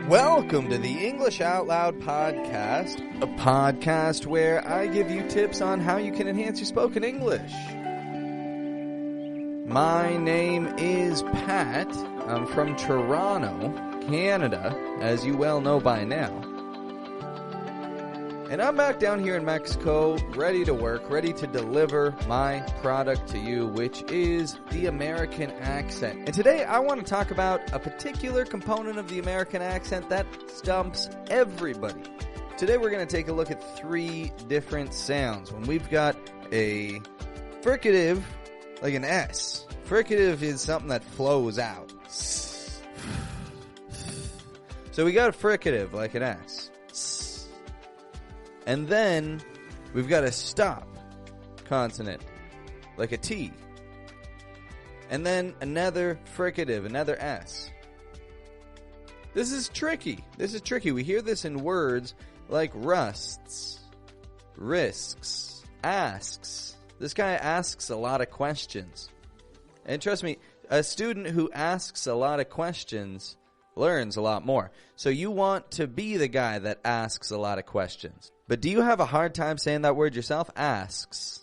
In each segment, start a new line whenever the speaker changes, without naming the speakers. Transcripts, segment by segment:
Welcome to the English Out Loud podcast, a podcast where I give you tips on how you can enhance your spoken English. My name is Pat. I'm from Toronto, Canada, as you well know by now. And I'm back down here in Mexico, ready to work, ready to deliver my product to you, which is the American accent. And today I want to talk about a particular component of the American accent that stumps everybody. Today we're going to take a look at three different sounds. When we've got a fricative, like an S. Fricative is something that flows out. So we got a fricative, like an S. And then we've got a stop consonant, like a T. And then another fricative, another S. This is tricky. We hear this in words like rusts, risks, asks. This guy asks a lot of questions. And trust me, a student who asks a lot of questions learns a lot more. So you want to be the guy that asks a lot of questions. But do you have a hard time saying that word yourself? Asks.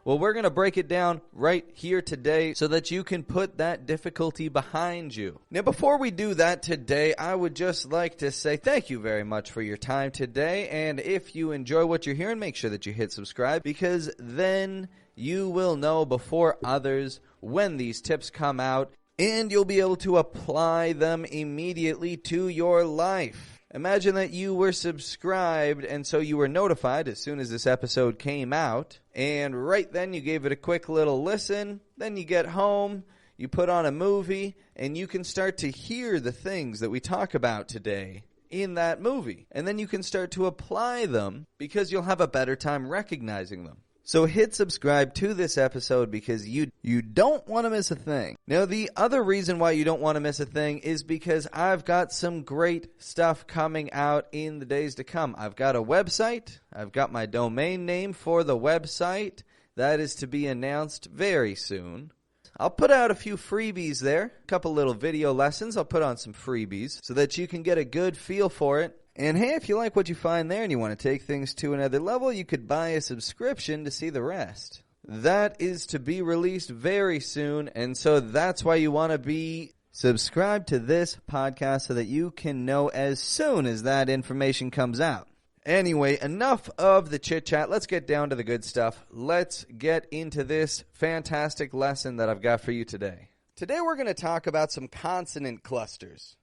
Well, we're going to break it down right here today so that you can put that difficulty behind you. Now, before we do that today, I would just like to say thank you very much for your time today. And if you enjoy what you're hearing, make sure that you hit subscribe, because then you will know before others when these tips come out, and you'll be able to apply them immediately to your life. Imagine that you were subscribed, and so you were notified as soon as this episode came out, and right then you gave it a quick little listen, then you get home, you put on a movie, and you can start to hear the things that we talk about today in that movie. And then you can start to apply them because you'll have a better time recognizing them. So hit subscribe to this episode because you don't want to miss a thing. Now, the other reason why you don't want to miss a thing is because I've got some great stuff coming out in the days to come. I've got a website. I've got my domain name for the website. That is to be announced very soon. I'll put out a few freebies there, a couple little video lessons. I'll put on some freebies so that you can get a good feel for it. And hey, if you like what you find there and you want to take things to another level, you could buy a subscription to see the rest. That is to be released very soon, and so that's why you want to be subscribed to this podcast so that you can know as soon as that information comes out. Anyway, enough of the chit-chat. Let's get down to the good stuff. Let's get into this fantastic lesson that I've got for you today. Today we're going to talk about some consonant clusters.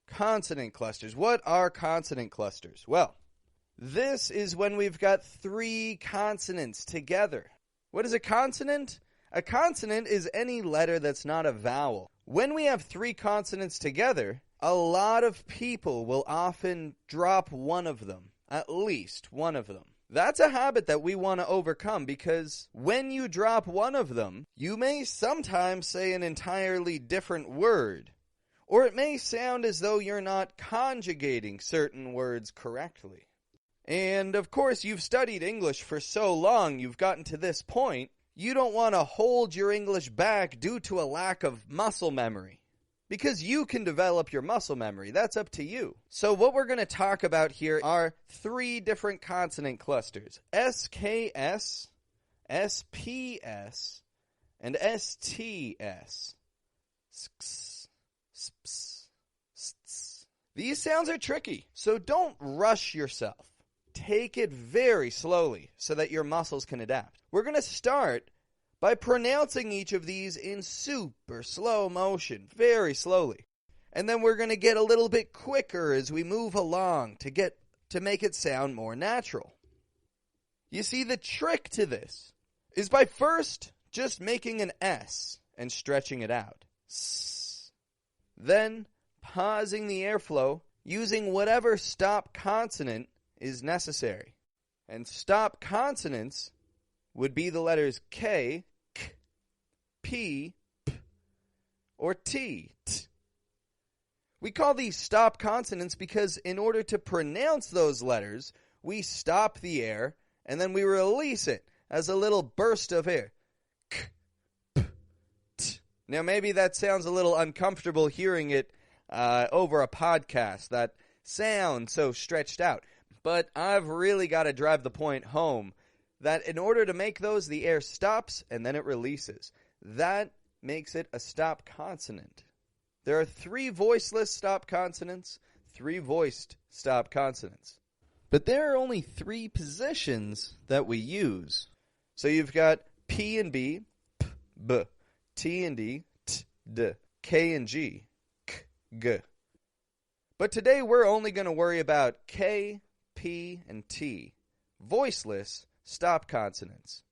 Consonant clusters. What are consonant clusters? Well, this is when we've got three consonants together. What is a consonant? A consonant is any letter that's not a vowel. When we have three consonants together, a lot of people will often drop one of them, at least one of them. That's a habit that we want to overcome because when you drop one of them, you may sometimes say an entirely different word. Or it may sound as though you're not conjugating certain words correctly. And of course, you've studied English for so long, you've gotten to this point, you don't want to hold your English back due to a lack of muscle memory. Because you can develop your muscle memory, that's up to you. So what we're going to talk about here are three different consonant clusters. SKS, SPS, and STS. These sounds are tricky, so don't rush yourself. Take it very slowly so that your muscles can adapt. We're going to start by pronouncing each of these in super slow motion, very slowly. And then we're going to get a little bit quicker as we move along to make it sound more natural. You see, the trick to this is by first just making an S and stretching it out. Then pausing the airflow using whatever stop consonant is necessary. And stop consonants would be the letters K, K, P, P, or T, T. We call these stop consonants because in order to pronounce those letters, we stop the air and then we release it as a little burst of air. K, P, T. Now maybe that sounds a little uncomfortable hearing it over a podcast that sound so stretched out. But I've really got to drive the point home that in order to make those, the air stops and then it releases. That makes it a stop consonant. There are 3 voiceless stop consonants, 3 voiced stop consonants. But there are only 3 positions that we use. So you've got P and B, P, B, T and D, T, D, K and G, K, G. But today we're only going to worry about K, P, and T, voiceless stop consonants.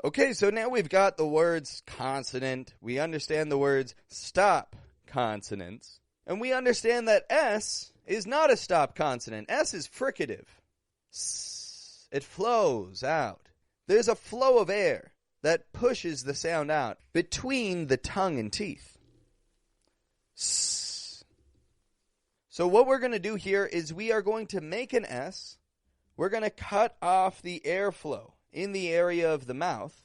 Okay, so now we've got the words consonant, we understand the words stop consonants, and we understand that S is not a stop consonant. S is fricative. S, it flows out. There's a flow of air that pushes the sound out between the tongue and teeth. S. So what we're going to do here is we are going to make an S. We're going to cut off the airflow in the area of the mouth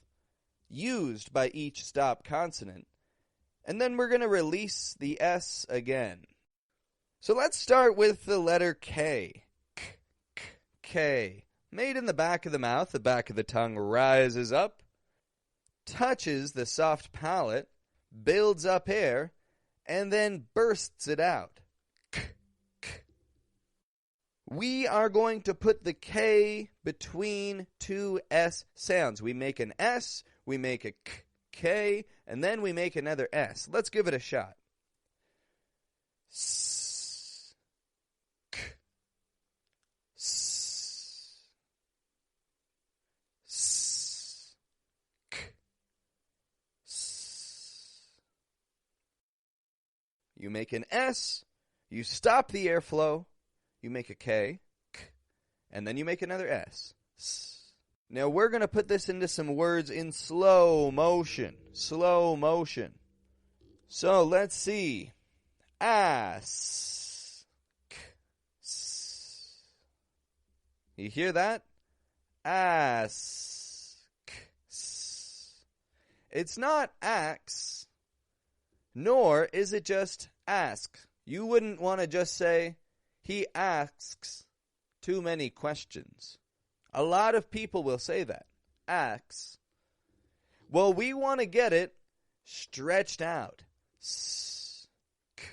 used by each stop consonant. And then we're going to release the S again. So let's start with the letter K. K, K, K. Made in the back of the mouth, the back of the tongue rises up, touches the soft palate, builds up air, and then bursts it out. K, K. We are going to put the K between 2 S sounds. We make an S, we make a K, K, and then we make another S. Let's give it a shot. S, K, S, S, K, S. You make an S, you stop the airflow, you make a K, K, and then you make another S. S. Now we're going to put this into some words in slow motion. Slow motion. So let's see. Ass. You hear that? Ass. It's not ax, nor is it just ask. You wouldn't want to just say, he asks too many questions. A lot of people will say that. Asks. Well, we want to get it stretched out. S, k,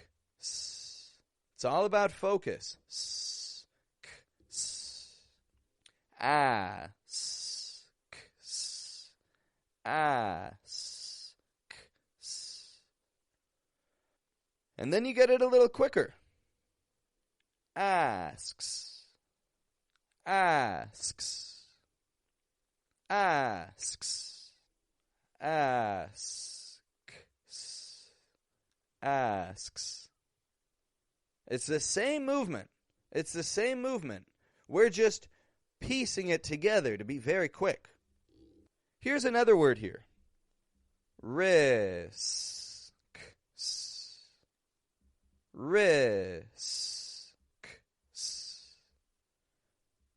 s. It's all about focus. S, k, s. Ask. Ask. And then you get it a little quicker. Asks. Asks. Asks. Asks. Asks. It's the same movement. It's the same movement. We're just piecing it together to be very quick. Here's another word here. Risks. Risks.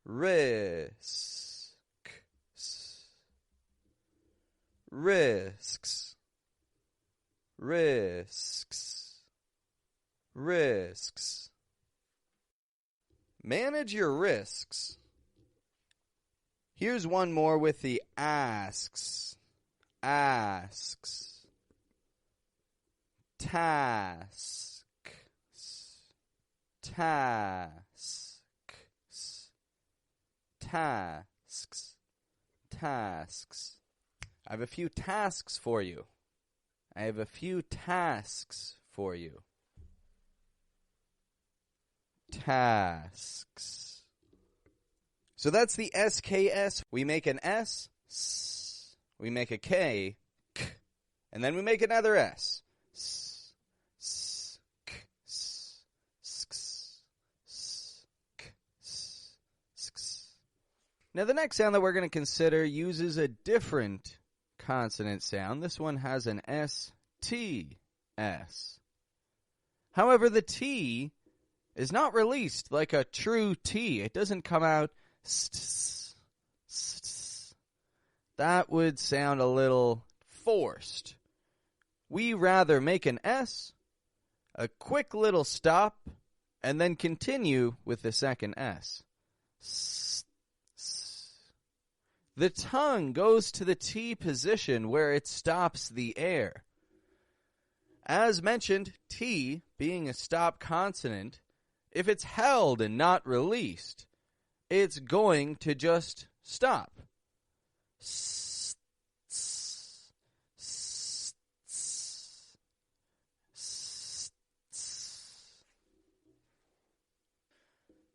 Risks. Risks. Risks. Risks. Manage your risks. Here's one more with the asks. Asks. Tasks. Tasks. Tasks. Tasks. I have a few tasks for you. I have a few tasks for you. Tasks. So that's the SKS. We make an S, S. We make a K, K. And then we make another S. S, S, K, S, S, S, K, S, S. Now the next sound that we're going to consider uses a different consonant sound. This one has an STS. However, the T is not released like a true T. It doesn't come out st. That would sound a little forced. We rather make an S, a quick little stop, and then continue with the second S. The tongue goes to the T position where it stops the air. As mentioned, T being a stop consonant, if it's held and not released, it's going to just stop.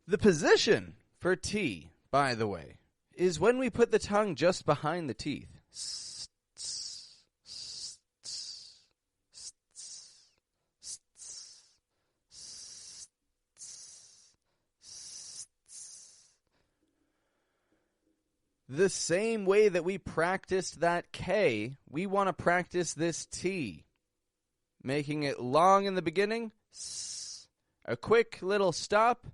The position for T, by the way, is when we put the tongue just behind the teeth. The same way that we practiced that K, we want to practice this T, making it long in the beginning, a quick little stop,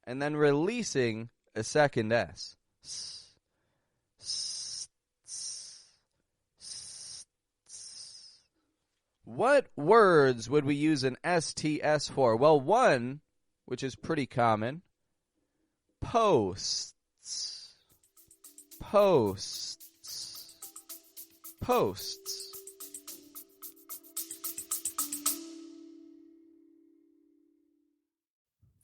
and then releasing a second S. What words would we use an STS for? Well, one, which is pretty common, posts. Posts. Posts.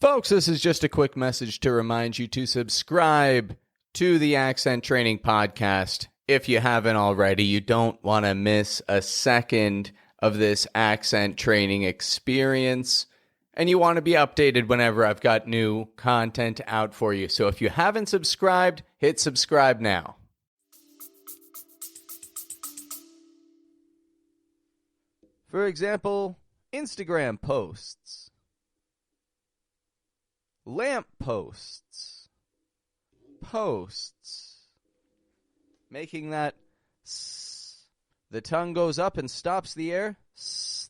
Folks, this is just a quick message to remind you to subscribe to the Accent Training Podcast. If you haven't already, you don't want to miss a second of this accent training experience, and you want to be updated whenever I've got new content out for you. So if you haven't subscribed, hit subscribe now. For example, Instagram posts, lamp posts, posts, making that s. The tongue goes up and stops the air, s,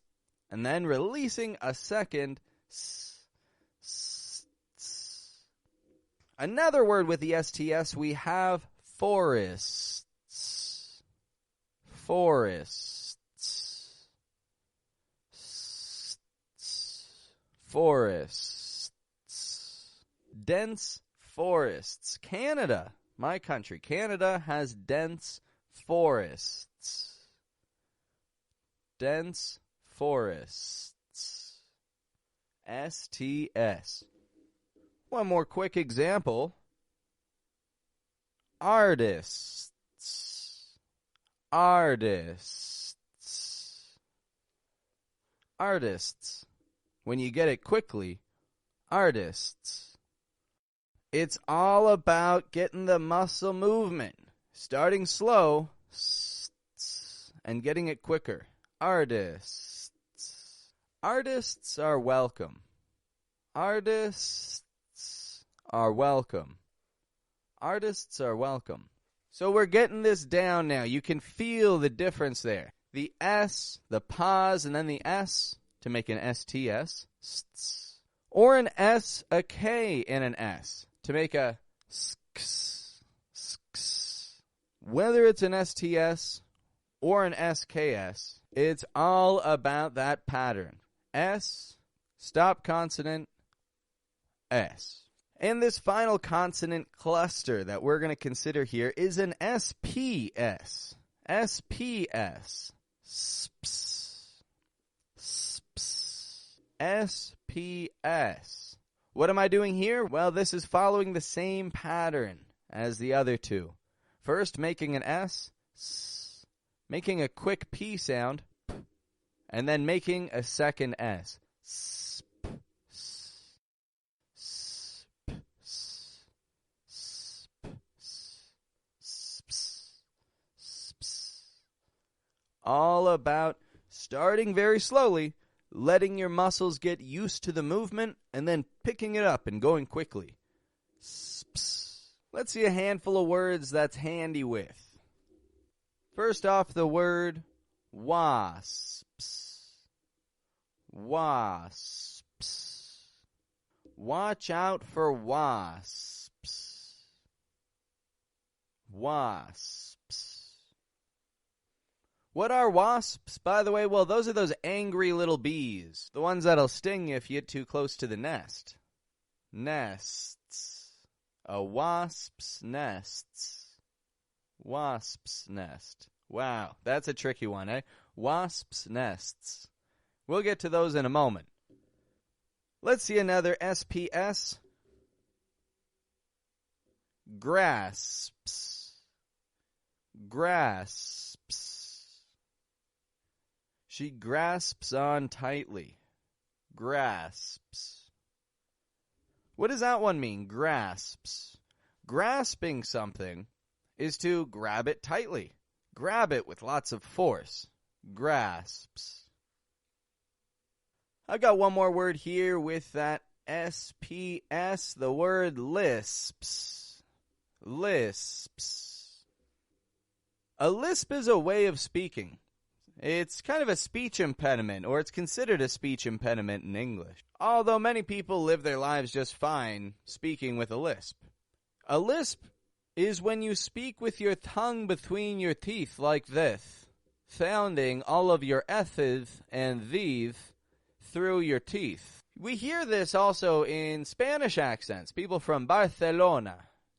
and then releasing a second s, s, s. Another word with the STS, we have forests. Forests. Forests. Dense forests. Canada, my country, Canada has dense forests. Dense forests. STS. One more quick example. Artists. Artists. Artists. When you get it quickly, artists. It's all about getting the muscle movement. Starting slow and getting it quicker. Artists. Artists are welcome. Artists are welcome. Artists are welcome. So we're getting this down now. You can feel the difference there. The S, the pause, and then the S to make an STS. Or an S, a K, and an S to make a SKS. Whether it's an STS or an SKS, it's all about that pattern. S, stop consonant, S. And this final consonant cluster that we're going to consider here is an SPS. SPS. Sps. Sps. SPS. What am I doing here? Well, this is following the same pattern as the other two. First, making an S, making a quick P sound, and then making a second S. All about starting very slowly, letting your muscles get used to the movement, and then picking it up and going quickly. Let's see a handful of words that's handy with. First off, the word wasps. Wasps. Watch out for wasps. Wasps. What are wasps, by the way? Well, those are those angry little bees. The ones that'll sting you if you get too close to the nest. Nests. A wasp's nests. Wasp's nest. Wow, that's a tricky one, eh? Wasp's nests. We'll get to those in a moment. Let's see another SPS. Grasps. Grasps. She grasps on tightly. Grasps. What does that one mean? Grasps. Grasping something is to grab it tightly. Grab it with lots of force. Grasps. I've got one more word here with that SPS, the word lisps. Lisps. A lisp is a way of speaking. It's kind of a speech impediment, or it's considered a speech impediment in English. Although many people live their lives just fine speaking with a lisp. A lisp is when you speak with your tongue between your teeth like this, sounding all of your S's and Z's through your teeth. We hear this also in Spanish accents. People from Barcelona,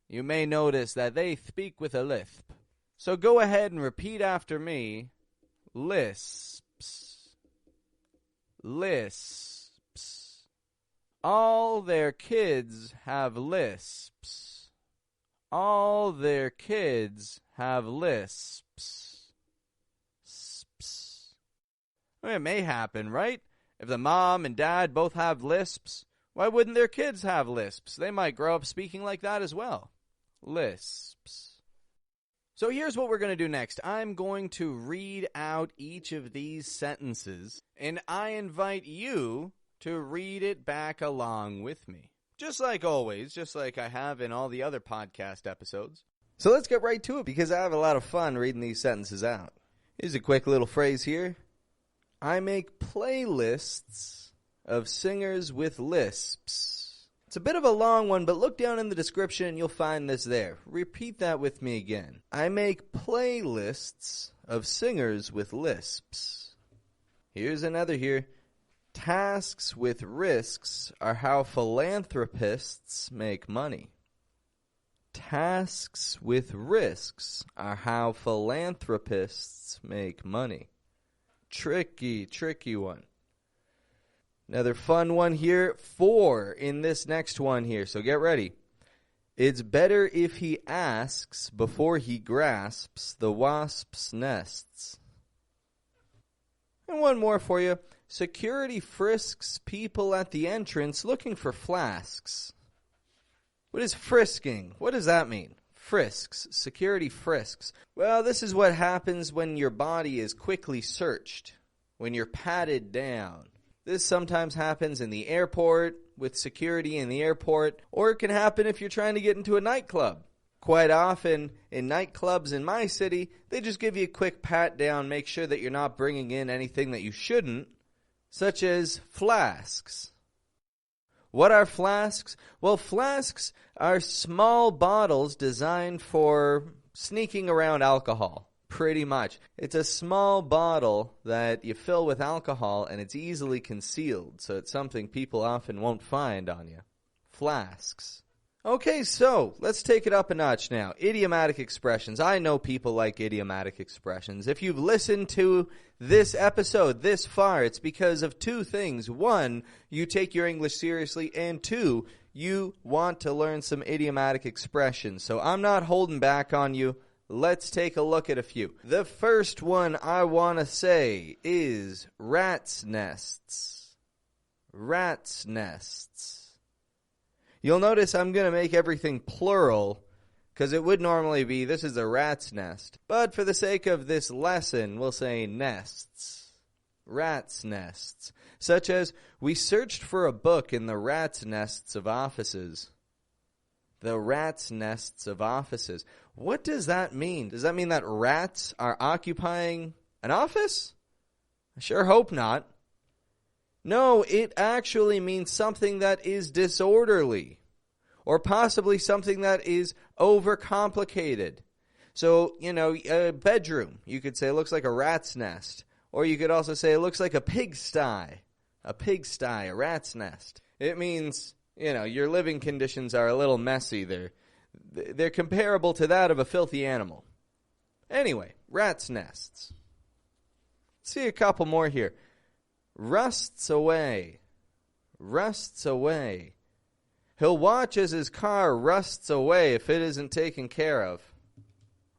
you may notice that they speak with a lisp. So go ahead and repeat after me. Lisps. Lisps. All their kids have lisps. All their kids have lisps. Sps. Well, it may happen, right? If the mom and dad both have lisps, why wouldn't their kids have lisps? They might grow up speaking like that as well. Lisps. So here's what we're going to do next. I'm going to read out each of these sentences, and I invite you to read it back along with me. Just like always, just like I have in all the other podcast episodes. So let's get right to it, because I have a lot of fun reading these sentences out. Here's a quick little phrase here. I make playlists of singers with lisps. It's a bit of a long one, but look down in the description and you'll find this there. Repeat that with me again. I make playlists of singers with lisps. Here's another here. Tasks with risks are how philanthropists make money. Tasks with risks are how philanthropists make money. Tricky, tricky one. Another fun one here. 4 in this next one here, so get ready. It's better if he asks before he grasps the wasp's nests. And one more for you. Security frisks people at the entrance looking for flasks. What is frisking? What does that mean? Frisks. Security frisks. Well, this is what happens when your body is quickly searched, when you're patted down. This sometimes happens in the airport, with security in the airport, or it can happen if you're trying to get into a nightclub. Quite often, in nightclubs in my city, they just give you a quick pat down, make sure that you're not bringing in anything that you shouldn't, such as flasks. What are flasks? Well, flasks are small bottles designed for sneaking around alcohol. Pretty much. It's a small bottle that you fill with alcohol and it's easily concealed, so it's something people often won't find on you. Flasks. Okay, so let's take it up a notch now. Idiomatic expressions. I know people like idiomatic expressions. If you've listened to this episode this far, it's because of 2 things. 1, you take your English seriously, and 2, you want to learn some idiomatic expressions. So I'm not holding back on you. Let's take a look at a few. The first one I want to say is rat's nests. Rat's nests. You'll notice I'm going to make everything plural because it would normally be this is a rat's nest. But for the sake of this lesson, we'll say nests. Rat's nests. Such as, we searched for a book in the rat's nests of offices. The rat's nests of offices. What does that mean? Does that mean that rats are occupying an office? I sure hope not. No, it actually means something that is disorderly, or possibly something that is overcomplicated. So, a bedroom, you could say it looks like a rat's nest. Or you could also say it looks like a pigsty. A pigsty, a rat's nest. It means, your living conditions are a little messy. They're comparable to that of a filthy animal. Anyway, rat's nests. Let's see a couple more here. Rusts away. Rusts away. He'll watch as his car rusts away if it isn't taken care of.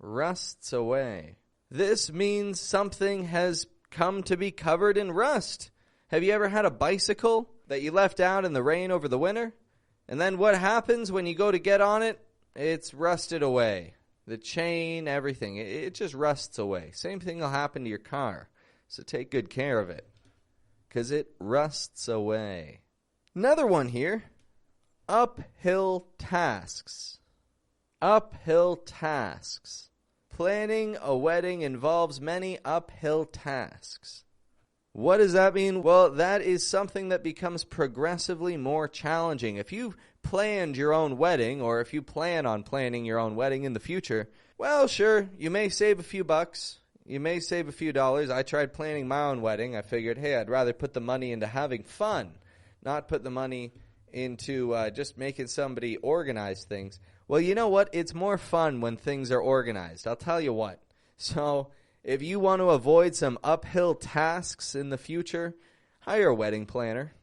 Rusts away. This means something has come to be covered in rust. Have you ever had a bicycle that you left out in the rain over the winter? And then what happens when you go to get on it? It's rusted away. The chain, everything. It just rusts away. Same thing will happen to your car. So take good care of it, because it rusts away. Another one here. Uphill tasks. Uphill tasks. Planning a wedding involves many uphill tasks. What does that mean? Well, that is something that becomes progressively more challenging. If you've planned your own wedding, or if you plan on planning your own wedding in the future, well, sure, you may save a few bucks. You may save a few dollars. I tried planning my own wedding. I figured, hey, I'd rather put the money into having fun, not put the money into just making somebody organize things. Well, you know what? It's more fun when things are organized. I'll tell you what. So if you want to avoid some uphill tasks in the future, hire a wedding planner.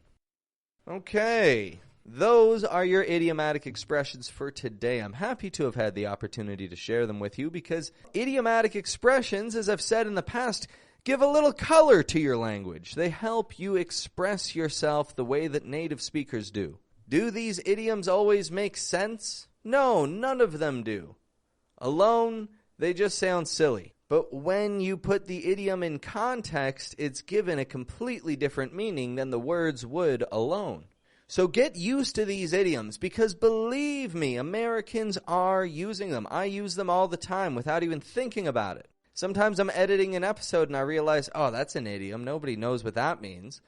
Okay. Those are your idiomatic expressions for today. I'm happy to have had the opportunity to share them with you because idiomatic expressions, as I've said in the past, give a little color to your language. They help you express yourself the way that native speakers do. Do these idioms always make sense? No, none of them do. Alone, they just sound silly. But when you put the idiom in context, it's given a completely different meaning than the words would alone. So get used to these idioms because believe me, Americans are using them. I use them all the time without even thinking about it. Sometimes I'm editing an episode and I realize, oh, that's an idiom. Nobody knows what that means.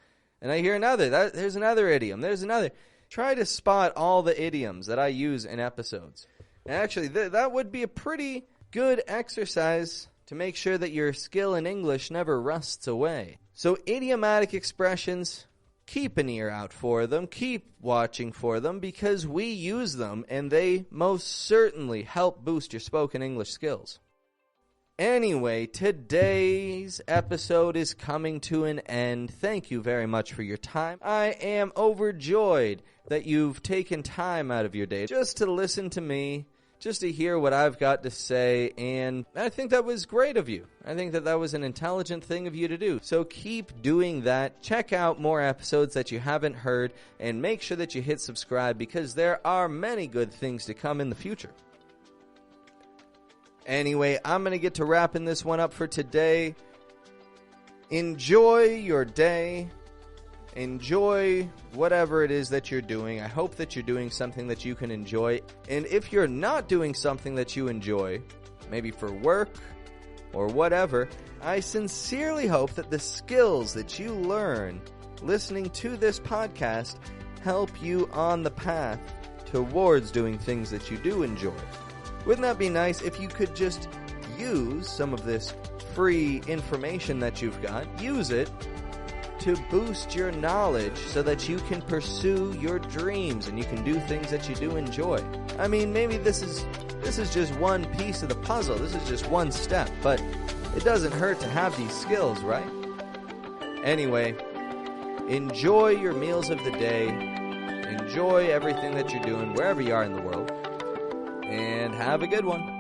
And I hear another. There's another idiom. There's another. Try to spot all the idioms that I use in episodes. And actually, that would be a pretty good exercise to make sure that your skill in English never rusts away. So idiomatic expressions, keep an ear out for them. Keep watching for them because we use them and they most certainly help boost your spoken English skills. Anyway, today's episode is coming to an end. Thank you very much for your time. I am overjoyed that you've taken time out of your day just to listen to me, just to hear what I've got to say, and I think that was great of you. I think that was an intelligent thing of you to do. So keep doing that. Check out more episodes that you haven't heard, and make sure that you hit subscribe because there are many good things to come in the future. Anyway, I'm going to get to wrapping this one up for today. Enjoy your day. Enjoy whatever it is that you're doing. I hope that you're doing something that you can enjoy. And if you're not doing something that you enjoy, maybe for work or whatever, I sincerely hope that the skills that you learn listening to this podcast help you on the path towards doing things that you do enjoy. Wouldn't that be nice if you could just use some of this free information that you've got, use it to boost your knowledge so that you can pursue your dreams and you can do things that you do enjoy. I mean, maybe this is just one piece of the puzzle. This is just one step, but it doesn't hurt to have these skills, right? Anyway, enjoy your meals of the day. Enjoy everything that you're doing wherever you are in the world. And have a good one.